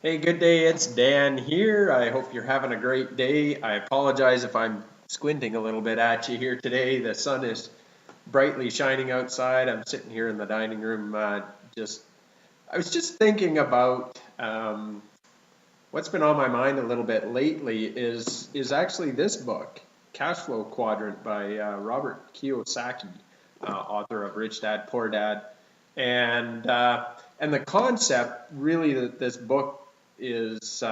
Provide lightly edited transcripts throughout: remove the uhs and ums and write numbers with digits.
Hey, good day. It's Dan here. I hope you're having a great day. I apologize if I'm squinting a little bit at you here today. The sun is brightly shining outside. I'm sitting here in the dining room. I was just thinking about what's been on my mind a little bit lately is actually this book, Cashflow Quadrant by Robert Kiyosaki, author of Rich Dad Poor Dad, and uh, and the concept really that this book is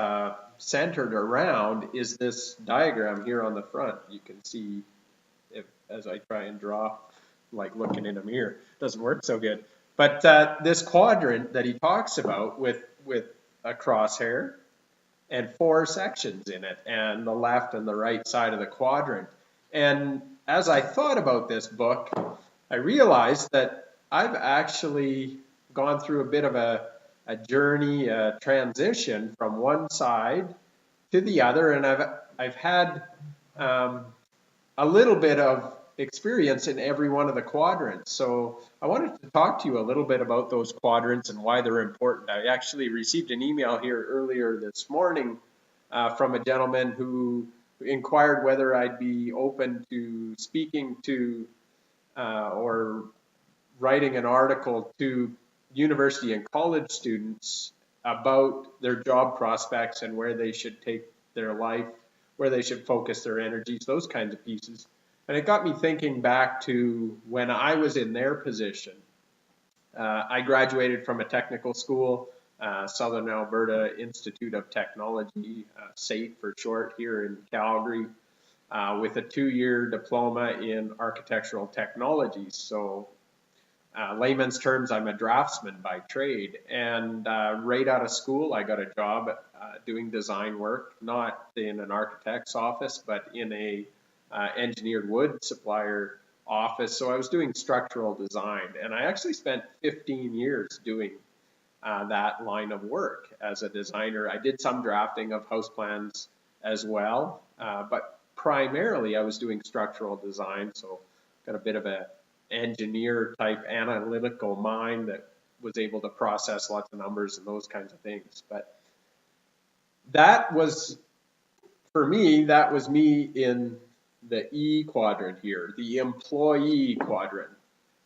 centered around is this diagram here on the front. You can see as I try and draw, like looking in a mirror, doesn't work so good. But this quadrant that he talks about with a crosshair and four sections in it, and the left and the right side of the quadrant. And as I thought about this book, I realized that I've actually gone through a bit of a journey, a transition from one side to the other, and I've had a little bit of experience in every one of the quadrants. So I wanted to talk to you a little bit about those quadrants and why they're important. I actually received an email here earlier this morning from a gentleman who inquired whether I'd be open to speaking to or writing an article to university and college students about their job prospects and where they should take their life, where they should focus their energies, those kinds of pieces. And it got me thinking back to when I was in their position. I graduated from a technical school, Southern Alberta Institute of Technology, SAIT for short, here in Calgary, with a 2-year diploma in architectural technologies. So layman's terms, I'm a draftsman by trade. And right out of school, I got a job doing design work, not in an architect's office, but in a engineered wood supplier office. So I was doing structural design. And I actually spent 15 years doing that line of work as a designer. I did some drafting of house plans as well, but primarily I was doing structural design. So got a bit of a engineer type analytical mind that was able to process lots of numbers and those kinds of things. But that was, for me, that was me in the E quadrant here, the employee quadrant.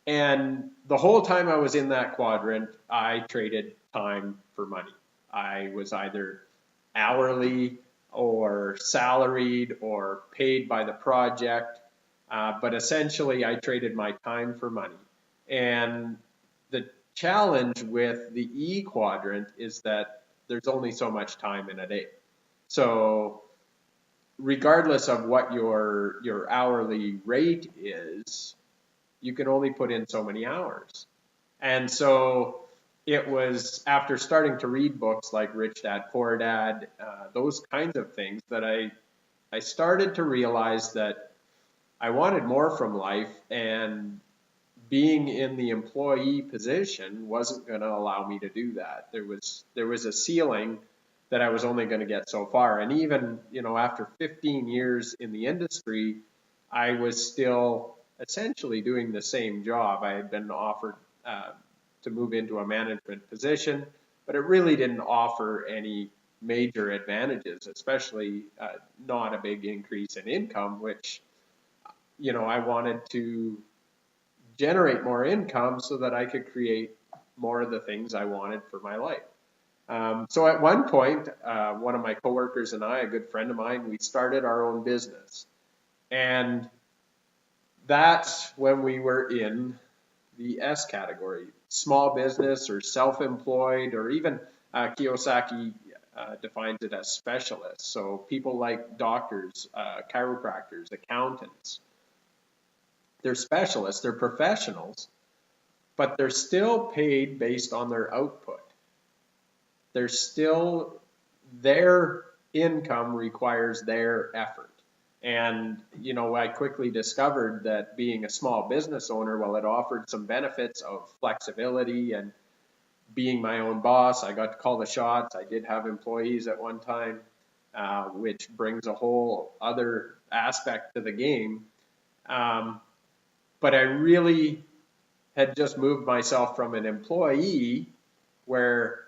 And the whole time I was in that quadrant, I traded time for money. I was either hourly or salaried or paid by the project. But essentially, I traded my time for money. And the challenge with the E quadrant is that there's only so much time in a day. So regardless of what your hourly rate is, you can only put in so many hours. And so it was after starting to read books like Rich Dad Poor Dad, those kinds of things, that I started to realize that I wanted more from life, and being in the employee position wasn't going to allow me to do that. There was a ceiling that I was only going to get so far. And even, after 15 years in the industry, I was still essentially doing the same job. I had been offered to move into a management position, but it really didn't offer any major advantages, especially not a big increase in income, which I wanted to generate more income so that I could create more of the things I wanted for my life. So at one point, one of my coworkers and I, a good friend of mine, we started our own business. And that's when we were in the S category, small business or self-employed, or even Kiyosaki defines it as specialists. So people like doctors, chiropractors, accountants. They're specialists, they're professionals, but they're still paid based on their output. They're still, their income requires their effort. And, I quickly discovered that being a small business owner, well, it offered some benefits of flexibility and being my own boss. I got to call the shots. I did have employees at one time, which brings a whole other aspect to the game. But I really had just moved myself from an employee where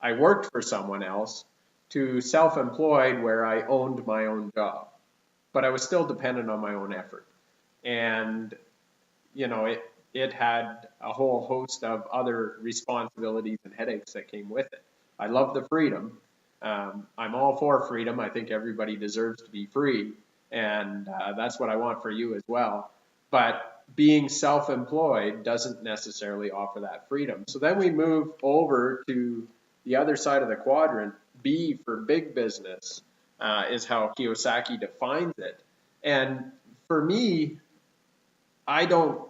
I worked for someone else, to self-employed where I owned my own job, but I was still dependent on my own effort. And, it had a whole host of other responsibilities and headaches that came with it. I love the freedom. I'm all for freedom. I think everybody deserves to be free. And that's what I want for you as well. But being self-employed doesn't necessarily offer that freedom. So then we move over to the other side of the quadrant. B for big business is how Kiyosaki defines it. And for me, I don't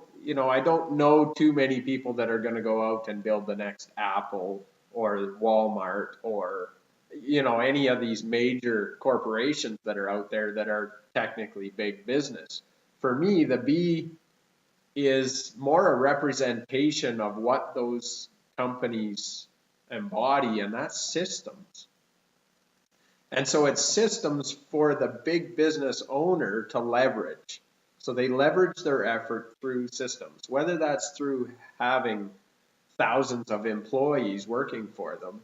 know too many people that are going to go out and build the next Apple or Walmart or, any of these major corporations that are out there that are technically big business. For me, the B is more a representation of what those companies embody, and that's systems. And so it's systems for the big business owner to leverage. So they leverage their effort through systems, whether that's through having thousands of employees working for them,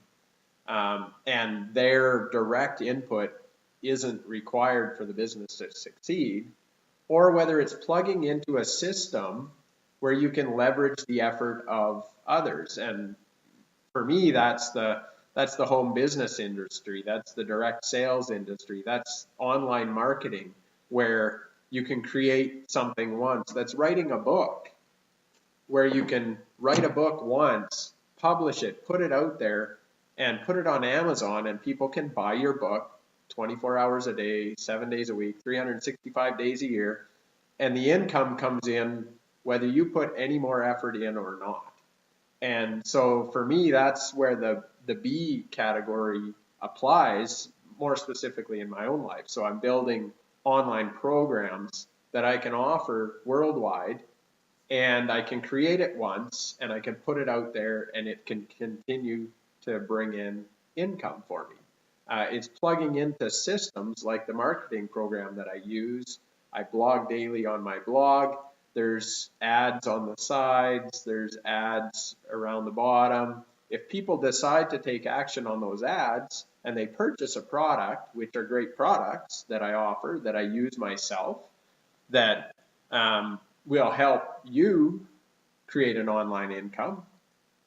and their direct input isn't required for the business to succeed, or whether it's plugging into a system where you can leverage the effort of others. And for me, that's the home business industry. That's the direct sales industry. That's online marketing, where you can create something once. That's writing a book, where you can write a book once, publish it, put it out there, and put it on Amazon, and people can buy your book 24 hours a day, 7 days a week, 365 days a year, and the income comes in whether you put any more effort in or not. And so for me, that's where the B category applies more specifically in my own life. So I'm building online programs that I can offer worldwide, and I can create it once and I can put it out there and it can continue to bring in income for me. It's plugging into systems like the marketing program that I use. I blog daily on my blog. There's ads on the sides. There's ads around the bottom. If people decide to take action on those ads and they purchase a product, which are great products that I offer, that I use myself, that will help you create an online income,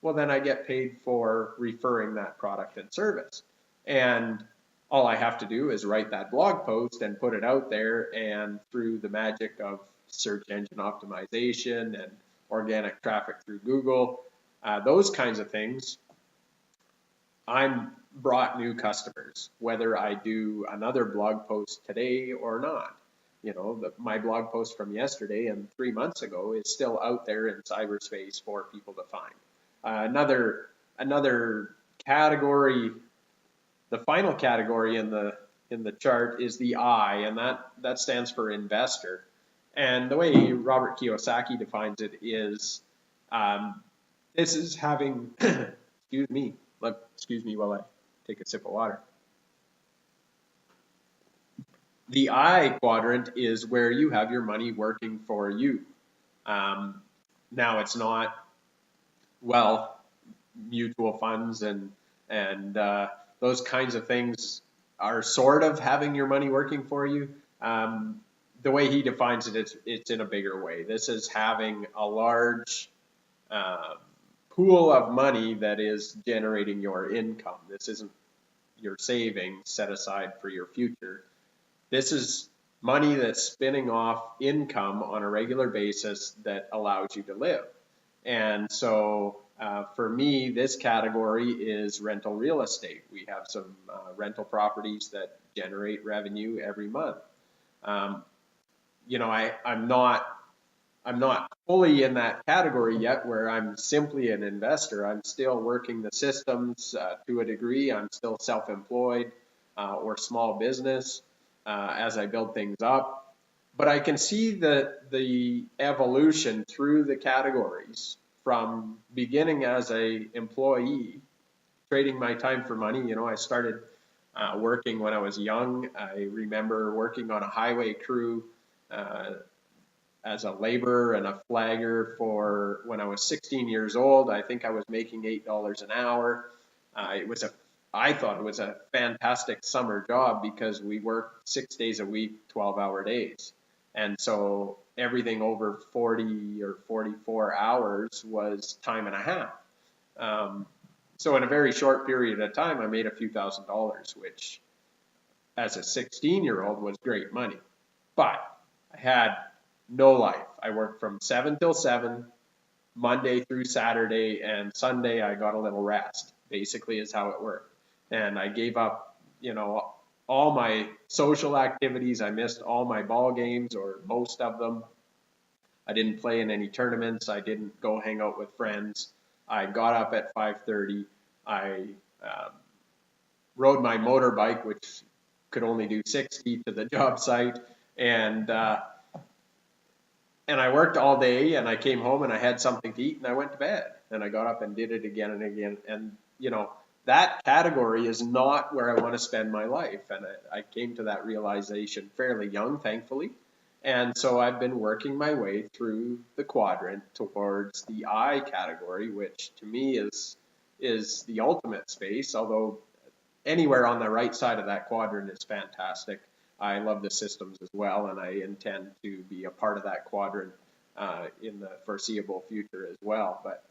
well, then I get paid for referring that product and service. And all I have to do is write that blog post and put it out there, and through the magic of search engine optimization and organic traffic through Google, those kinds of things, I'm brought new customers, whether I do another blog post today or not. My blog post from yesterday and 3 months ago is still out there in cyberspace for people to find. Another category, the final category in the chart is the I, and that stands for investor. And the way Robert Kiyosaki defines it is, this is having, excuse me while I take a sip of water. The I quadrant is where you have your money working for you. Now it's not, mutual funds and those kinds of things are sort of having your money working for you. The way he defines it, it's in a bigger way. This is having a large pool of money that is generating your income. This isn't your savings set aside for your future. This is money that's spinning off income on a regular basis that allows you to live. And so for me, this category is rental real estate. We have some rental properties that generate revenue every month. I'm not fully in that category yet, where I'm simply an investor. I'm still working the systems to a degree. I'm still self-employed or small business as I build things up. But I can see the evolution through the categories, from beginning as a employee, trading my time for money. I started working when I was young. I remember working on a highway crew as a laborer and a flagger for when I was 16 years old. I think I was making $8 an hour. I thought it was a fantastic summer job because we worked 6 days a week, 12-hour days. And so everything over 40 or 44 hours was time and a half. So in a very short period of time, I made a few $1,000s, which as a 16-year-old was great money. But I had no life. I worked from 7 till 7, Monday through Saturday, and Sunday I got a little rest, basically is how it worked. And I gave up, all my social activities. I missed all my ball games, or most of them. I didn't play in any tournaments. I didn't go hang out with friends. I got up at 5:30. I rode my motorbike, which could only do 60 to the job site, and I worked all day, and I came home and I had something to eat, and I went to bed, and I got up and did it again and again. And that category is not where I want to spend my life. And I came to that realization fairly young, thankfully. And so I've been working my way through the quadrant towards the I category, which to me is the ultimate space, although anywhere on the right side of that quadrant is fantastic. I love the systems as well, and I intend to be a part of that quadrant in the foreseeable future as well. But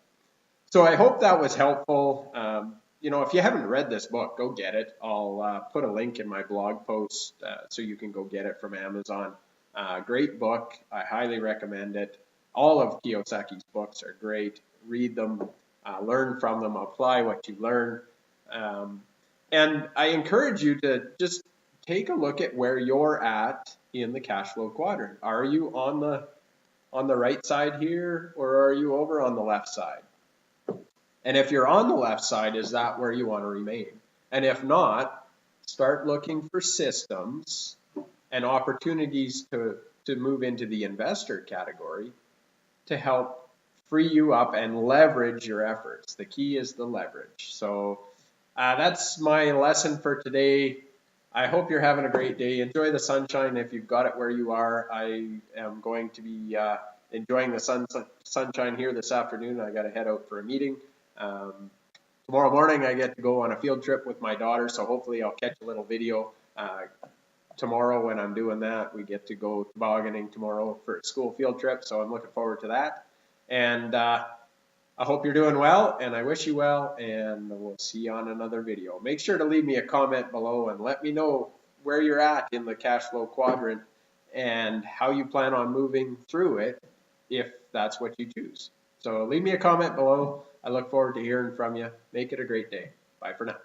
so I hope that was helpful. If you haven't read this book, go get it. I'll put a link in my blog post so you can go get it from Amazon. Great book. I highly recommend it. All of Kiyosaki's books are great. Read them, learn from them, apply what you learn. And I encourage you to just take a look at where you're at in the cash flow quadrant. Are you on the right side here, or are you over on the left side? And if you're on the left side, is that where you want to remain? And if not, start looking for systems and opportunities to move into the investor category to help free you up and leverage your efforts. The key is the leverage. So that's my lesson for today. I hope you're having a great day. Enjoy the sunshine if you've got it where you are. I am going to be enjoying the sunshine here this afternoon. I got to head out for a meeting. Tomorrow morning I get to go on a field trip with my daughter, so hopefully I'll catch a little video tomorrow when I'm doing that. We get to go tobogganing tomorrow for a school field trip, so I'm looking forward to that. And I hope you're doing well, and I wish you well, and we'll see you on another video. Make sure to leave me a comment below and let me know where you're at in the cash flow quadrant and how you plan on moving through it if that's what you choose. So leave me a comment below. I look forward to hearing from you. Make it a great day. Bye for now.